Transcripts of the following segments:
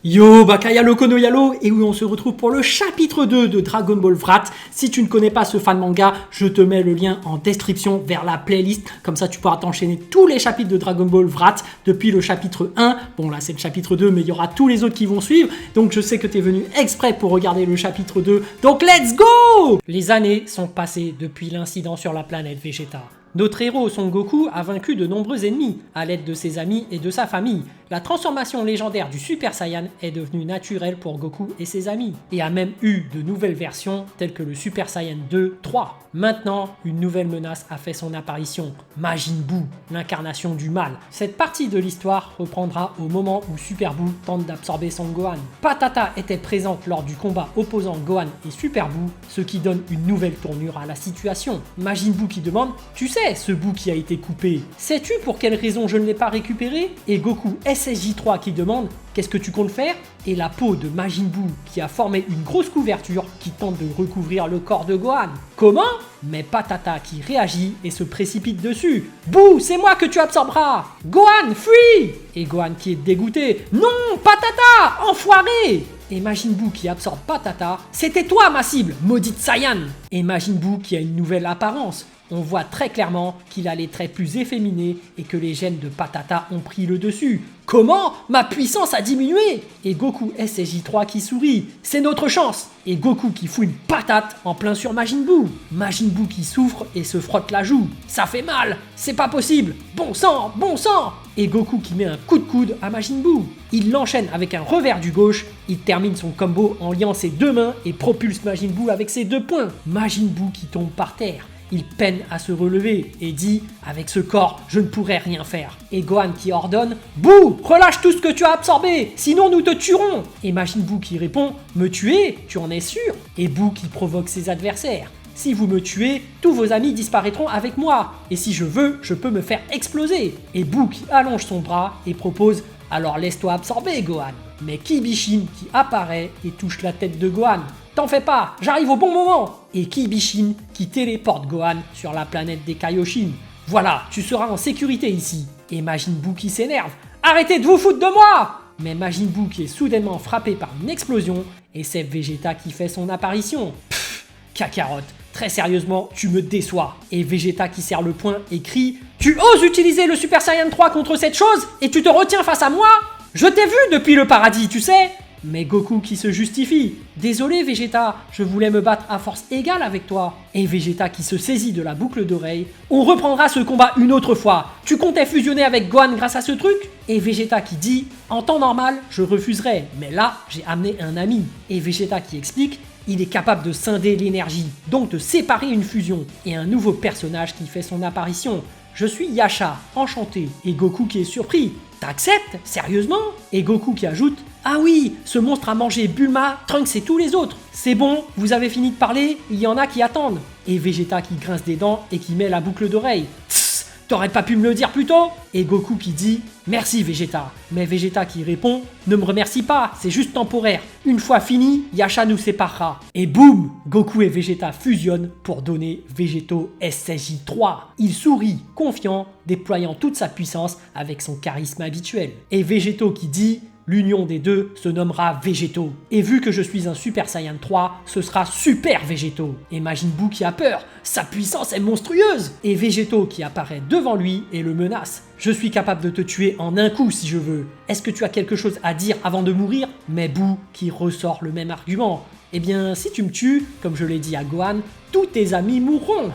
Yo, Bakaya Loco no Yalo, et oui, on se retrouve pour le chapitre 2 de Dragon Ball Vrat. Si tu ne connais pas ce fan manga, je te mets le lien en description vers la playlist. Comme ça, tu pourras t'enchaîner tous les chapitres de Dragon Ball Vrat depuis le chapitre 1. Bon, là, c'est le chapitre 2, mais il y aura tous les autres qui vont suivre. Donc, je sais que tu es venu exprès pour regarder le chapitre 2. Donc, let's go! Les années sont passées depuis l'incident sur la planète Vegeta. Notre héros Son Goku a vaincu de nombreux ennemis à l'aide de ses amis et de sa famille. La transformation légendaire du Super Saiyan est devenue naturelle pour Goku et ses amis, et a même eu de nouvelles versions telles que le Super Saiyan 2, 3. Maintenant, une nouvelle menace a fait son apparition, Majin Buu, l'incarnation du mal. Cette partie de l'histoire reprendra au moment où Super Buu tente d'absorber Son Gohan. Patata était présente lors du combat opposant Gohan et Super Buu, ce qui donne une nouvelle tournure à la situation. Majin Buu qui demande « Tu sais, ce bout qui a été coupé, sais-tu pour quelle raison je ne l'ai pas récupéré ?» Et Goku SSJ3 qui demande « Qu'est-ce que tu comptes faire ?» Et la peau de Majin Buu qui a formé une grosse couverture qui tente de recouvrir le corps de Gohan. Comment ? Mais Patata qui réagit et se précipite dessus. « Buu, c'est moi que tu absorberas ! Gohan, fuis !» Et Gohan qui est dégoûté. « Non, Patata, enfoiré !» Et Majin Buu qui absorbe Patata. « C'était toi ma cible, maudite Saiyan !» Et Majin Buu qui a une nouvelle apparence. On voit très clairement qu'il a les traits plus efféminés et que les gènes de Patata ont pris le dessus. Comment ? Ma puissance a diminué ! Et Goku SSJ3 qui sourit. C'est notre chance ! Et Goku qui fout une patate en plein sur Majin Buu. Majin Buu qui souffre et se frotte la joue. Ça fait mal ! C'est pas possible ! Bon sang ! Bon sang ! Et Goku qui met un coup de coude à Majin Buu. Il l'enchaîne avec un revers du gauche. Il termine son combo en liant ses deux mains et propulse Majin Buu avec ses deux poings. Majin Buu qui tombe par terre. Il peine à se relever et dit « Avec ce corps, je ne pourrai rien faire ». Et Gohan qui ordonne « Buu, relâche tout ce que tu as absorbé, sinon nous te tuerons !» Et Majin Buu qui répond « Me tuer ? Tu en es sûr ?» Et Buu qui provoque ses adversaires. « Si vous me tuez, tous vos amis disparaîtront avec moi, et si je veux, je peux me faire exploser !» Et Buu qui allonge son bras et propose « Alors laisse-toi absorber, Gohan !» Mais Kibishin qui apparaît et touche la tête de Gohan. T'en fais pas, j'arrive au bon moment. Et Kibishin qui téléporte Gohan sur la planète des Kaioshin. Voilà, tu seras en sécurité ici. Et Majin Buu qui s'énerve. Arrêtez de vous foutre de moi! Mais Majin Buu qui est soudainement frappé par une explosion et c'est Vegeta qui fait son apparition. Pfff, Kakarot, très sérieusement, tu me déçois. Et Vegeta qui serre le poing et crie « Tu oses utiliser le Super Saiyan 3 contre cette chose et tu te retiens face à moi? Je t'ai vu depuis le paradis, tu sais ?» Mais Goku qui se justifie. « Désolé Vegeta, je voulais me battre à force égale avec toi. » Et Vegeta qui se saisit de la boucle d'oreille. « On reprendra ce combat une autre fois. Tu comptais fusionner avec Gohan grâce à ce truc ?» Et Vegeta qui dit « En temps normal, je refuserais, mais là, j'ai amené un ami. » Et Vegeta qui explique « Il est capable de scinder l'énergie, donc de séparer une fusion. » Et un nouveau personnage qui fait son apparition. « Je suis Yasha, enchanté. » Et Goku qui est surpris. « T'acceptes ? Sérieusement ?» Et Goku qui ajoute « Ah oui, ce monstre a mangé Bulma, Trunks et tous les autres. C'est bon, vous avez fini de parler, il y en a qui attendent. » Et Vegeta qui grince des dents et qui met la boucle d'oreille. « Tss, t'aurais pas pu me le dire plus tôt ?» Et Goku qui dit « Merci Vegeta. » Mais Vegeta qui répond « Ne me remercie pas, c'est juste temporaire. Une fois fini, Yasha nous séparera. » Et boum, Goku et Vegeta fusionnent pour donner Végéto SSJ3. Il sourit, confiant, déployant toute sa puissance avec son charisme habituel. Et Végéto qui dit « L'union des deux se nommera Végéto. Et vu que je suis un Super Saiyan 3, ce sera Super Végéto. » Et Majin Buu qui a peur. Sa puissance est monstrueuse. Et Végéto qui apparaît devant lui et le menace. « Je suis capable de te tuer en un coup si je veux. Est-ce que tu as quelque chose à dire avant de mourir ?» Mais Buu qui ressort le même argument. « Eh bien, si tu me tues, comme je l'ai dit à Gohan, tous tes amis mourront.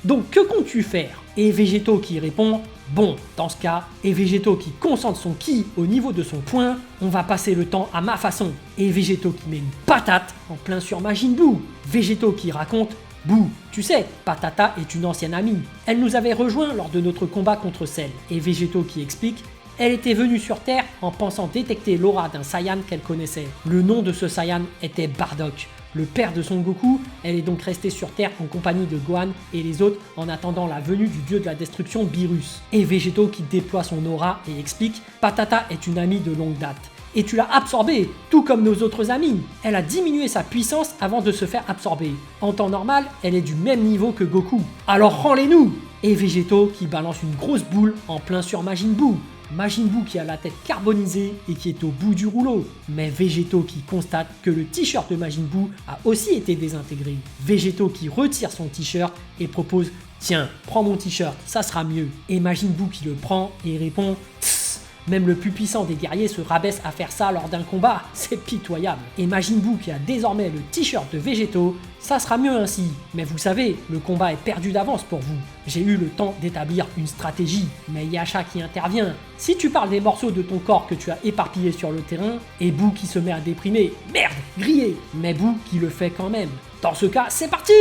Donc que comptes-tu faire ?» Et Végéto qui répond « Bon, dans ce cas, et Végéto qui concentre son ki au niveau de son poing, on va passer le temps à ma façon. » Et Végéto qui met une patate en plein sur Majin Buu. Végéto qui raconte « Buu, tu sais, Patata est une ancienne amie. Elle nous avait rejoint lors de notre combat contre Cell. » Et Végéto qui explique « Elle était venue sur Terre en pensant détecter l'aura d'un Saiyan qu'elle connaissait. Le nom de ce Saiyan était Bardock. Le père de Son Goku, elle est donc restée sur Terre en compagnie de Gohan et les autres en attendant la venue du dieu de la destruction Beerus. » Et Végéto qui déploie son aura et explique « Patata est une amie de longue date. Et tu l'as absorbée, tout comme nos autres amis. Elle a diminué sa puissance avant de se faire absorber. En temps normal, elle est du même niveau que Goku. Alors rends-les-nous !» Et Végéto qui balance une grosse boule en plein sur Majin Buu. Majin Buu qui a la tête carbonisée et qui est au bout du rouleau. Mais Végéto qui constate que le t-shirt de Majin Buu a aussi été désintégré. Végéto qui retire son t-shirt et propose « Tiens, prends mon t-shirt, ça sera mieux ». Et Majin Buu qui le prend et répond « Tss ». Même le plus puissant des guerriers se rabaisse à faire ça lors d'un combat, c'est pitoyable. Et Majin Buu qui a désormais le t-shirt de Végéto, ça sera mieux ainsi. Mais vous savez, le combat est perdu d'avance pour vous. J'ai eu le temps d'établir une stratégie, mais Yasha qui intervient. Si tu parles des morceaux de ton corps que tu as éparpillés sur le terrain, et Buu qui se met à déprimer, merde, grillé, mais Buu qui le fait quand même. Dans ce cas, c'est parti!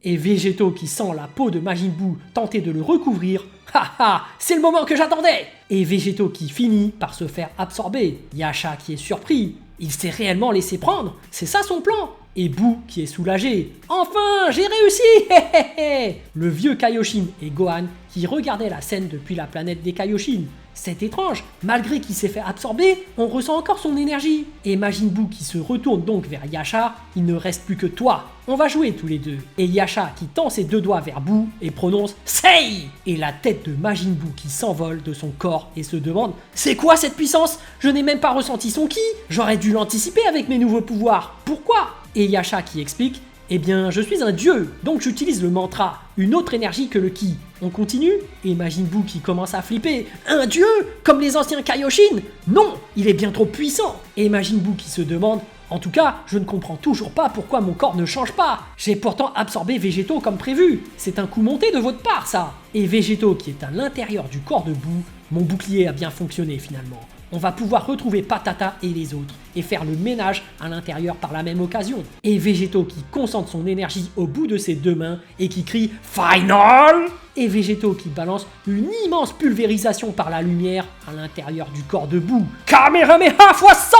Et Végéto qui sent la peau de Majin Buu tenter de le recouvrir, haha, c'est le moment que j'attendais! Et Végéto qui finit par se faire absorber. Yasha qui est surpris, il s'est réellement laissé prendre, c'est ça son plan? Et Buu qui est soulagé. Enfin, j'ai réussi! Le vieux Kaioshin et Gohan qui regardaient la scène depuis la planète des Kaioshin. C'est étrange, malgré qu'il s'est fait absorber, on ressent encore son énergie. Et Majin Buu qui se retourne donc vers Yasha, il ne reste plus que toi. On va jouer tous les deux. Et Yasha qui tend ses deux doigts vers Buu et prononce Sei! Et la tête de Majin Buu qui s'envole de son corps et se demande c'est quoi cette puissance? Je n'ai même pas ressenti son ki. J'aurais dû l'anticiper avec mes nouveaux pouvoirs. Pourquoi? Et Yasha qui explique eh bien, je suis un dieu, donc j'utilise le mantra, une autre énergie que le ki. On continue? Et Majin Buu qui commence à flipper. Un dieu? Comme les anciens Kaioshin? Non, il est bien trop puissant. Et Majin Buu qui se demande en tout cas, je ne comprends toujours pas pourquoi mon corps ne change pas. J'ai pourtant absorbé Végéto comme prévu. C'est un coup monté de votre part, ça. Et Végéto qui est à l'intérieur du corps de Buu, mon bouclier a bien fonctionné finalement. On va pouvoir retrouver Patata et les autres et faire le ménage à l'intérieur par la même occasion. Et Végéto qui concentre son énergie au bout de ses deux mains et qui crie Final! Et Végéto qui balance une immense pulvérisation par la lumière à l'intérieur du corps de Buu. Kamehameha x100!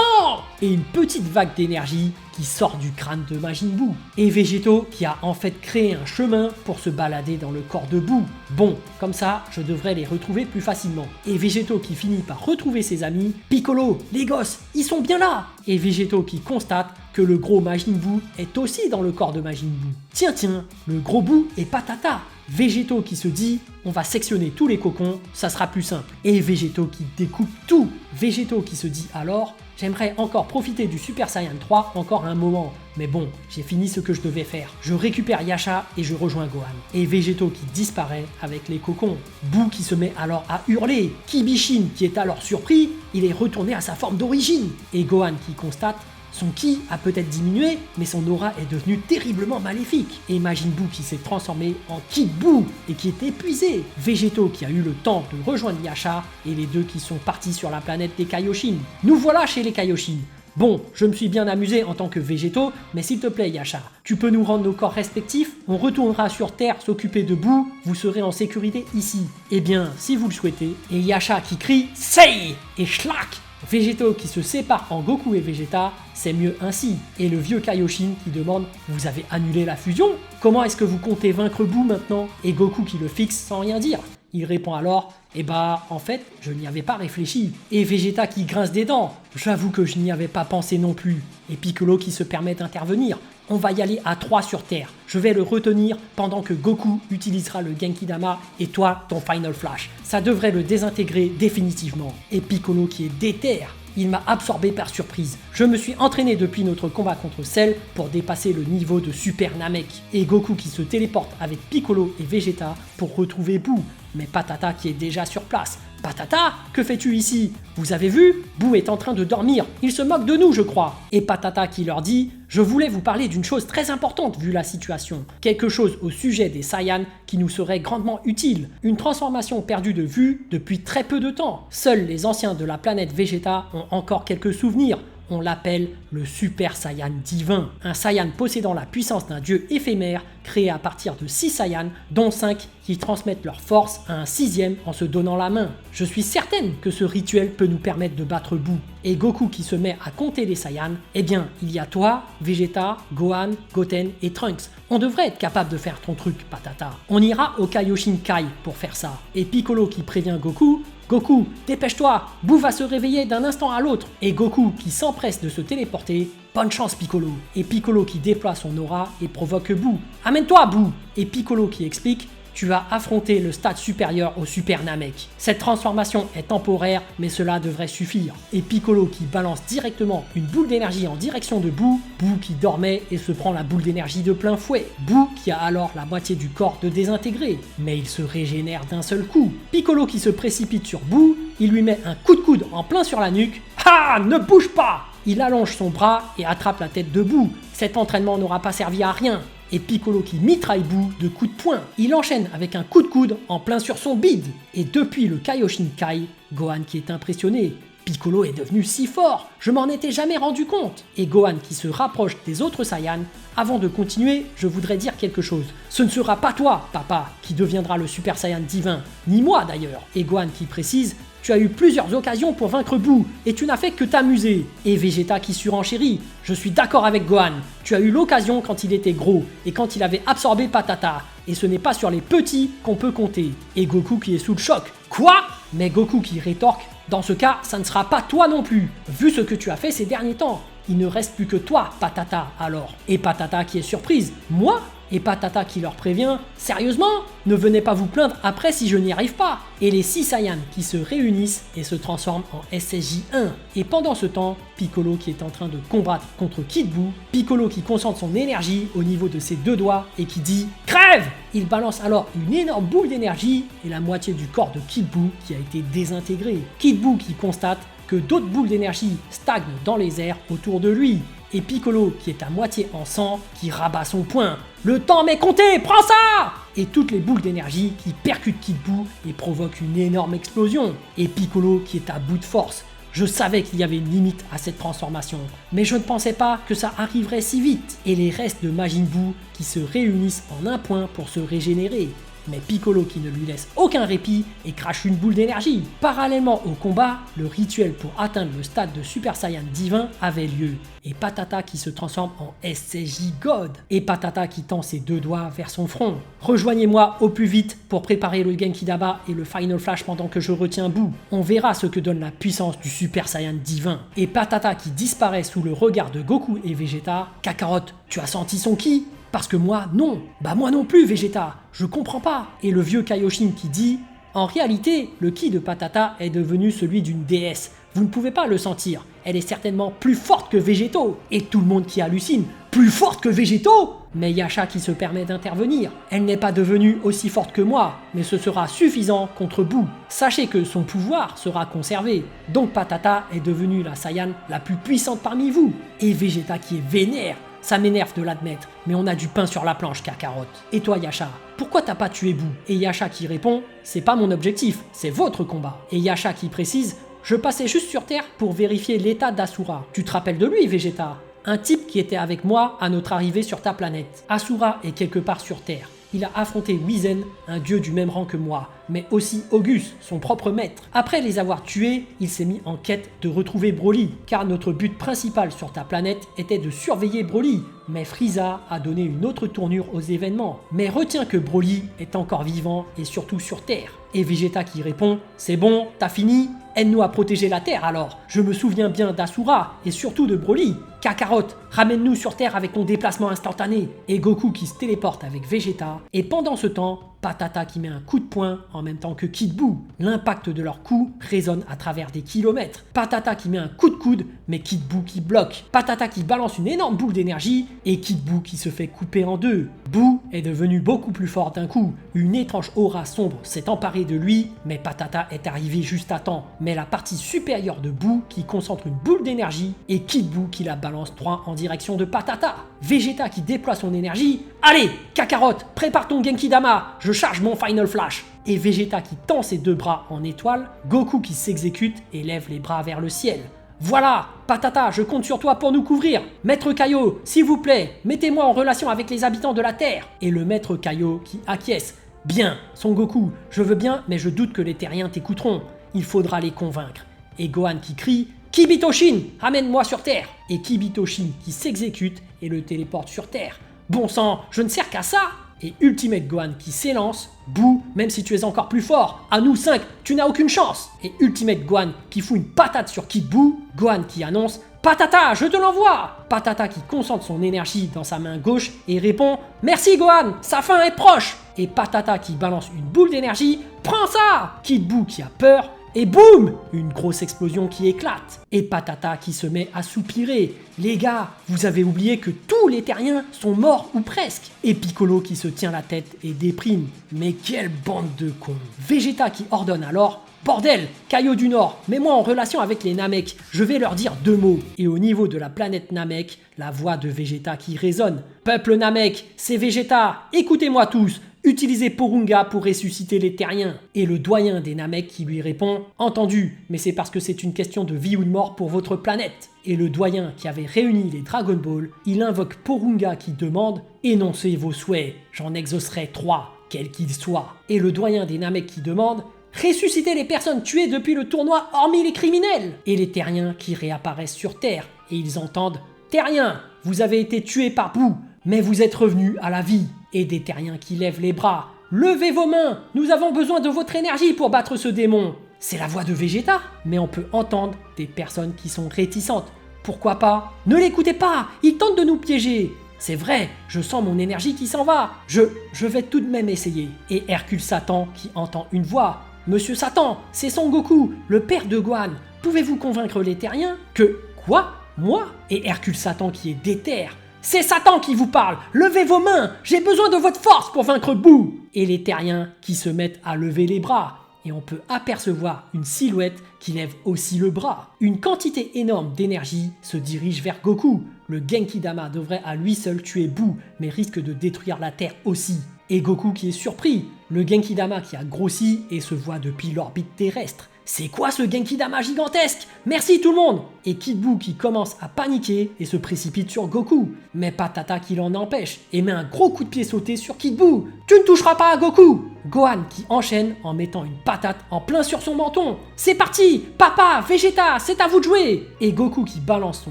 Et une petite vague d'énergie qui sort du crâne de Majin Buu. Et Végéto qui a en fait créé un chemin pour se balader dans le corps de Buu. Bon, comme ça, je devrais les retrouver plus facilement. Et Végéto qui finit par retrouver ses amis. Piccolo, les gosses, ils sont bien là! Et Végéto qui constate que le gros Majin Buu est aussi dans le corps de Majin Buu. Tiens, le gros Buu est Patata. Végéto qui se dit on va sectionner tous les cocons, ça sera plus simple. Et Végéto qui découpe tout. Végéto qui se dit alors j'aimerais encore profiter du Super Saiyan 3 encore un moment. Mais bon, j'ai fini ce que je devais faire. Je récupère Yasha et je rejoins Gohan. Et Végéto qui disparaît avec les cocons. Buu qui se met alors à hurler. Kibishin qui est alors surpris, il est retourné à sa forme d'origine. Et Gohan qui constate son ki a peut-être diminué, mais son aura est devenue terriblement maléfique. Et Majin Buu qui s'est transformé en Kid Buu et qui est épuisé. Végéto qui a eu le temps de rejoindre Yasha et les deux qui sont partis sur la planète des Kaioshin. Nous voilà chez les Kaioshin. Bon, je me suis bien amusé en tant que Végéto, mais s'il te plaît Yasha, tu peux nous rendre nos corps respectifs? On retournera sur Terre s'occuper de Buu, vous serez en sécurité ici. Eh bien, si vous le souhaitez. Et Yasha qui crie Sei! Et schlack! Végéto qui se sépare en Goku et Vegeta, c'est mieux ainsi. Et le vieux Kaioshin qui demande « Vous avez annulé la fusion? Comment est-ce que vous comptez vaincre Buu maintenant ?» Et Goku qui le fixe sans rien dire. Il répond alors « Eh bah, en fait, je n'y avais pas réfléchi. » Et Vegeta qui grince des dents. « J'avoue que je n'y avais pas pensé non plus. » Et Piccolo qui se permet d'intervenir. « On va y aller à 3 sur Terre. Je vais le retenir pendant que Goku utilisera le Genkidama et toi, ton Final Flash. Ça devrait le désintégrer définitivement. » Et Piccolo qui est déter. Il m'a absorbé par surprise. Je me suis entraîné depuis notre combat contre Cell pour dépasser le niveau de Super Namek. Et Goku qui se téléporte avec Piccolo et Vegeta pour retrouver Buu. Mais Patata qui est déjà sur place. Patata, que fais-tu ici? Vous avez vu? Buu est en train de dormir. Il se moque de nous, je crois. Et Patata qui leur dit je voulais vous parler d'une chose très importante vu la situation. Quelque chose au sujet des Saiyans qui nous serait grandement utile. Une transformation perdue de vue depuis très peu de temps. Seuls les anciens de la planète Vegeta ont encore quelques souvenirs. On l'appelle le Super Saiyan divin. Un Saiyan possédant la puissance d'un dieu éphémère créé à partir de 6 Saiyans, dont 5 qui transmettent leur force à un 6e en se donnant la main. Je suis certaine que ce rituel peut nous permettre de battre Buu. Et Goku qui se met à compter les Saiyans, eh bien, il y a toi, Vegeta, Gohan, Goten et Trunks. On devrait être capable de faire ton truc, Patata. On ira au Kaioshin Kai pour faire ça. Et Piccolo qui prévient Goku, Goku, dépêche-toi, Buu va se réveiller d'un instant à l'autre. Et Goku qui s'empresse de se téléporter, bonne chance Piccolo. Et Piccolo qui déploie son aura et provoque Buu. Amène-toi Buu. Et Piccolo qui explique, tu vas affronter le stade supérieur au Super Namek. Cette transformation est temporaire, mais cela devrait suffire. Et Piccolo qui balance directement une boule d'énergie en direction de Boo, Boo qui dormait et se prend la boule d'énergie de plein fouet. Boo qui a alors la moitié du corps de désintégré, mais il se régénère d'un seul coup. Piccolo qui se précipite sur Boo, il lui met un coup de coude en plein sur la nuque. Ah, ne bouge pas! Il allonge son bras et attrape la tête de Boo. Cet entraînement n'aura pas servi à rien. Et Piccolo qui mitraille Boo de coups de poing. Il enchaîne avec un coup de coude en plein sur son bide. Et depuis le Kaioshin Kai, Gohan qui est impressionné. Piccolo est devenu si fort, je m'en étais jamais rendu compte. Et Gohan qui se rapproche des autres Saiyans. Avant de continuer, je voudrais dire quelque chose. Ce ne sera pas toi, papa, qui deviendra le Super Saiyan divin, ni moi d'ailleurs. Et Gohan qui précise: tu as eu plusieurs occasions pour vaincre Boo, et tu n'as fait que t'amuser. Et Vegeta qui surenchérit: je suis d'accord avec Gohan, tu as eu l'occasion quand il était gros, et quand il avait absorbé Patata, et ce n'est pas sur les petits qu'on peut compter. Et Goku qui est sous le choc: quoi? Mais Goku qui rétorque: dans ce cas, ça ne sera pas toi non plus, vu ce que tu as fait ces derniers temps. Il ne reste plus que toi, Patata, alors. Et Patata qui est surprise: moi? Et Patata qui leur prévient: sérieusement? Ne venez pas vous plaindre après si je n'y arrive pas. Et les 6 Saiyans qui se réunissent et se transforment en SSJ1. Et pendant ce temps, Piccolo qui est en train de combattre contre Kid Buu, Piccolo qui concentre son énergie au niveau de ses 2 doigts et qui dit: crève! Il balance alors une énorme boule d'énergie et la moitié du corps de Kid Buu qui a été désintégré. Kid Buu qui constate que d'autres boules d'énergie stagnent dans les airs autour de lui. Et Piccolo, qui est à moitié en sang, qui rabat son poing. Le temps m'est compté, prends ça! Et toutes les boules d'énergie qui percutent Kid Buu et provoquent une énorme explosion. Et Piccolo qui est à bout de force. Je savais qu'il y avait une limite à cette transformation, mais je ne pensais pas que ça arriverait si vite. Et les restes de Majin Buu qui se réunissent en un point pour se régénérer. Mais Piccolo qui ne lui laisse aucun répit et crache une boule d'énergie. Parallèlement au combat, le rituel pour atteindre le stade de Super Saiyan divin avait lieu. Et Patata qui se transforme en SSJ God. Et Patata qui tend ses 2 doigts vers son front. Rejoignez-moi au plus vite pour préparer le Genki Dama et le Final Flash pendant que je retiens Buu. On verra ce que donne la puissance du Super Saiyan divin. Et Patata qui disparaît sous le regard de Goku et Vegeta. Kakarot, tu as senti son ki? Parce que moi, non. Bah moi non plus, Vegeta. Je comprends pas. Et le vieux Kaioshin qui dit: en réalité, le ki de Patata est devenu celui d'une déesse. Vous ne pouvez pas le sentir. Elle est certainement plus forte que Végéto. Et tout le monde qui hallucine: plus forte que Végéto? Mais Yasha qui se permet d'intervenir: elle n'est pas devenue aussi forte que moi, mais ce sera suffisant contre Buu. Sachez que son pouvoir sera conservé. Donc Patata est devenue la Saiyan la plus puissante parmi vous. Et Vegeta qui est vénère. Ça m'énerve de l'admettre, mais on a du pain sur la planche, Kakarot. Et toi, Yasha, pourquoi t'as pas tué Buu? Et Yasha qui répond: c'est pas mon objectif, c'est votre combat. Et Yasha qui précise: je passais juste sur Terre pour vérifier l'état d'Asura. Tu te rappelles de lui, Vegeta? Un type qui était avec moi à notre arrivée sur ta planète. Asura est quelque part sur Terre. Il a affronté Wizen, un dieu du même rang que moi, mais aussi Augus, son propre maître. Après les avoir tués, il s'est mis en quête de retrouver Broly, car notre but principal sur ta planète était de surveiller Broly. Mais Frieza a donné une autre tournure aux événements. Mais retiens que Broly est encore vivant et surtout sur Terre. Et Vegeta qui répond: c'est bon, t'as fini? Aide-nous à protéger la Terre alors. Je me souviens bien d'Asura et surtout de Broly. Kakarot, ramène-nous sur Terre avec ton déplacement instantané. Et Goku qui se téléporte avec Vegeta. Et pendant ce temps, Patata qui met un coup de poing en même temps que Kid Buu. L'impact de leur coup résonne à travers des kilomètres. Patata qui met un coup de coude, mais Kid Buu qui bloque. Patata qui balance une énorme boule d'énergie et Kid Buu qui se fait couper en 2. Buu est devenu beaucoup plus fort d'un coup. Une étrange aura sombre s'est emparée de lui, mais Patata est arrivé juste à temps. Mais la partie supérieure de Buu qui concentre une boule d'énergie et Kid Buu qui la balance droit en direction de Patata. Vegeta qui déploie son énergie. Allez, Kakarot, prépare ton Genki Dama, je charge mon Final Flash. Et Vegeta qui tend ses 2 bras en étoile, Goku qui s'exécute et lève les bras vers le ciel. Voilà, Patata, je compte sur toi pour nous couvrir. Maître Kaio, s'il vous plaît, mettez-moi en relation avec les habitants de la Terre. Et le Maître Kaio qui acquiesce. Bien, Son Goku, je veux bien, mais je doute que les terriens t'écouteront. Il faudra les convaincre. Et Gohan qui crie: Kibitoshin, ramène-moi sur Terre. Et Kibitoshin qui s'exécute et le téléporte sur Terre. Bon sang, je ne sers qu'à ça. Et Ultimate Gohan qui s'élance. Buu, même si tu es encore plus fort, à nous 5, tu n'as aucune chance. Et Ultimate Gohan qui fout une patate sur Kid Buu. Gohan qui annonce: Patata, je te l'envoie. Patata qui concentre son énergie dans sa main gauche et répond « Merci Gohan, sa fin est proche !» Et Patata qui balance une boule d'énergie « Prends ça !» Kid Buu qui a peur et boum, une grosse explosion qui éclate. Et Patata qui se met à soupirer. Les gars, vous avez oublié que tous les terriens sont morts ou presque. Et Piccolo qui se tient la tête et déprime. Mais quelle bande de cons. Vegeta qui ordonne alors: bordel, Kaio du Nord, mets-moi en relation avec les Namek, je vais leur dire 2 mots. Et au niveau de la planète Namek, la voix de Vegeta qui résonne. Peuple Namek, c'est Vegeta, écoutez-moi tous. Utilisez Porunga pour ressusciter les terriens. Et le doyen des Namek qui lui répond « Entendu, mais c'est parce que c'est une question de vie ou de mort pour votre planète. » Et le doyen qui avait réuni les Dragon Ball, il invoque Porunga qui demande « Énoncez vos souhaits, j'en exaucerai 3, quels qu'ils soient. » Et le doyen des Namek qui demande « Ressuscitez les personnes tuées depuis le tournoi hormis les criminels !» Et les terriens qui réapparaissent sur Terre et ils entendent « Terriens, vous avez été tués par Buu, mais vous êtes revenus à la vie. » Et des terriens qui lèvent les bras. Levez vos mains, nous avons besoin de votre énergie pour battre ce démon. C'est la voix de Vegeta, mais on peut entendre des personnes qui sont réticentes. Pourquoi pas? Ne l'écoutez pas, il tente de nous piéger. C'est vrai, je sens mon énergie qui s'en va. Je vais tout de même essayer. Et Hercule Satan qui entend une voix. Monsieur Satan, c'est Son Goku, le père de Gohan. Pouvez-vous convaincre les terriens que... Quoi? Moi? Et Hercule Satan qui est déter. C'est Satan qui vous parle. Levez vos mains. J'ai besoin de votre force pour vaincre Buu. Et les terriens qui se mettent à lever les bras. Et on peut apercevoir une silhouette qui lève aussi le bras. Une quantité énorme d'énergie se dirige vers Goku. Le Genki-Dama devrait à lui seul tuer Buu, mais risque de détruire la Terre aussi. Et Goku qui est surpris. Le Genki-Dama qui a grossi et se voit depuis l'orbite terrestre. C'est quoi ce Genki-Dama gigantesque? Merci tout le monde! Et Kid Buu qui commence à paniquer et se précipite sur Goku. Mais Patata qui l'en empêche et met un gros coup de pied sauté sur Kid Buu. Tu ne toucheras pas à Goku! Gohan qui enchaîne en mettant une patate en plein sur son menton. C'est parti! Papa, Vegeta, c'est à vous de jouer! Et Goku qui balance son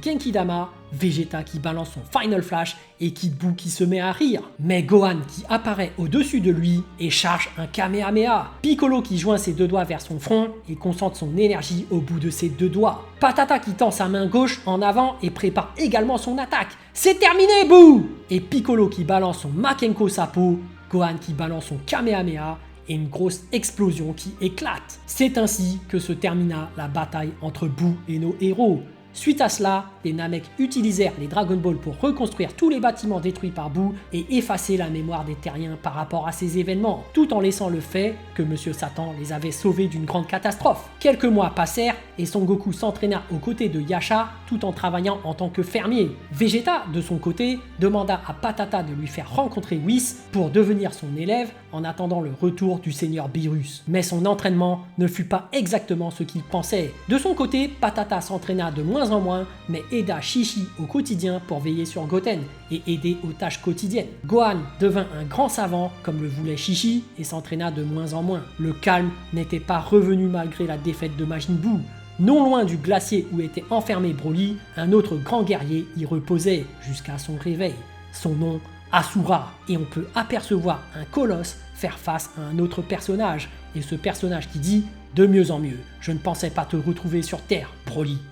Genki-Dama, Vegeta qui balance son Final Flash et Kid Buu qui se met à rire. Mais Gohan qui apparaît au-dessus de lui et charge un Kamehameha. Piccolo qui joint ses 2 doigts vers son front et concentre son énergie au bout de ses 2 doigts. Patata qui tend sa main gauche en avant et prépare également son attaque. C'est terminé, Buu! Et Piccolo qui balance son Makenko Sapo, Gohan qui balance son Kamehameha et une grosse explosion qui éclate. C'est ainsi que se termina la bataille entre Buu et nos héros. Suite à cela, les Namek utilisèrent les Dragon Ball pour reconstruire tous les bâtiments détruits par Buu et effacer la mémoire des terriens par rapport à ces événements, tout en laissant le fait que Monsieur Satan les avait sauvés d'une grande catastrophe. Quelques mois passèrent et Son Goku s'entraîna aux côtés de Yasha tout en travaillant en tant que fermier. Vegeta, de son côté, demanda à Patata de lui faire rencontrer Whis pour devenir son élève en attendant le retour du Seigneur Beerus. Mais son entraînement ne fut pas exactement ce qu'il pensait. De son côté, Patata s'entraîna de moins en moins, mais aida Chi-Chi au quotidien pour veiller sur Goten et aider aux tâches quotidiennes. Gohan devint un grand savant comme le voulait Chi-Chi et s'entraîna de moins en moins. Le calme n'était pas revenu malgré la défaite de Majin Buu. Non loin du glacier où était enfermé Broly, un autre grand guerrier y reposait jusqu'à son réveil. Son nom, Asura, et on peut apercevoir un colosse faire face à un autre personnage, et ce personnage qui dit « De mieux en mieux, je ne pensais pas te retrouver sur Terre, Broly ».